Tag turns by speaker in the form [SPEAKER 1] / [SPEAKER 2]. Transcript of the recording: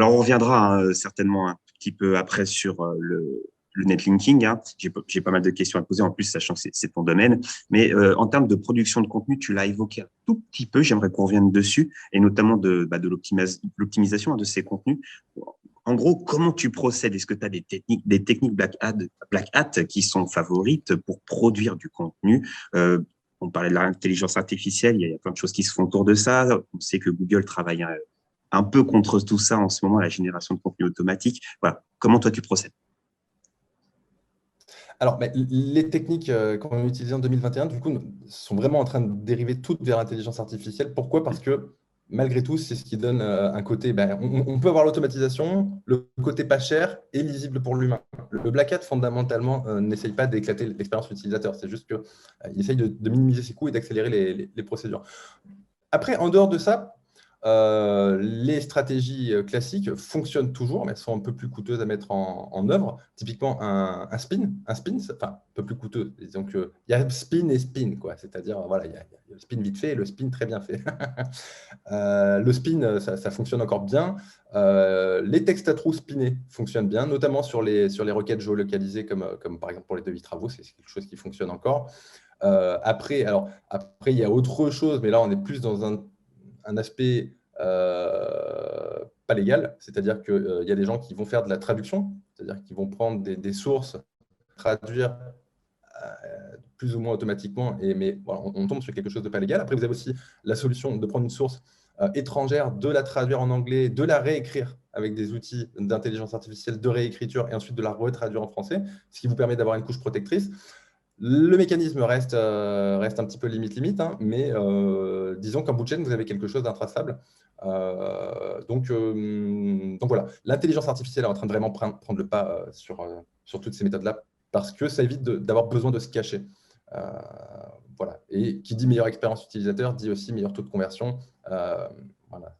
[SPEAKER 1] Alors, on reviendra certainement un petit peu après sur le netlinking. Hein. J'ai pas mal de questions à te poser, en plus, sachant que c'est ton domaine. Mais en termes de production de contenu, tu l'as évoqué un tout petit peu. J'aimerais qu'on revienne dessus, et notamment de l'optimisation de ces contenus. En gros, comment tu procèdes? Est-ce que tu as des techniques Black Hat qui sont favorites pour produire du contenu? On parlait de l'intelligence artificielle, il y a plein de choses qui se font autour de ça. On sait que Google travaille un peu contre tout ça en ce moment, la génération de contenu automatique. Voilà. Comment toi tu procèdes?
[SPEAKER 2] Alors, mais les techniques qu'on a utilisées en 2021, du coup, sont vraiment en train de dériver toutes vers l'intelligence artificielle. Pourquoi? Parce que malgré tout, c'est ce qui donne un côté. On peut avoir l'automatisation, le côté pas cher et lisible pour l'humain. Le Black Hat, fondamentalement, n'essaye pas d'éclater l'expérience utilisateur. C'est juste qu'il essaye de minimiser ses coûts et d'accélérer les procédures. Après, en dehors de ça, les stratégies classiques fonctionnent toujours, mais elles sont un peu plus coûteuses à mettre en œuvre. Typiquement, un spin, enfin, un peu plus coûteux. Donc, il y a spin et spin, quoi. C'est-à-dire, voilà, il y a le spin vite fait et le spin très bien fait. Le spin, ça fonctionne encore bien. Les textes à trous spinés fonctionnent bien, notamment sur les requêtes géolocalisées, comme par exemple pour les devis travaux, c'est quelque chose qui fonctionne encore. Après, il y a autre chose, mais là, on est plus dans un aspect pas légal, c'est-à-dire qu'il y a des gens qui vont faire de la traduction, c'est-à-dire qu'ils vont prendre des sources, traduire plus ou moins automatiquement, mais voilà, on tombe sur quelque chose de pas légal. Après, vous avez aussi la solution de prendre une source étrangère, de la traduire en anglais, de la réécrire avec des outils d'intelligence artificielle de réécriture et ensuite de la retraduire en français, ce qui vous permet d'avoir une couche protectrice. Le mécanisme reste un petit peu limite, hein, mais disons qu'en bout de chaîne, vous avez quelque chose d'intraçable. Donc voilà, l'intelligence artificielle est en train de vraiment prendre le pas sur toutes ces méthodes-là, parce que ça évite d'avoir besoin de se cacher. Euh, voilà. Et qui dit meilleure expérience utilisateur, dit aussi meilleur taux de conversion. Voilà,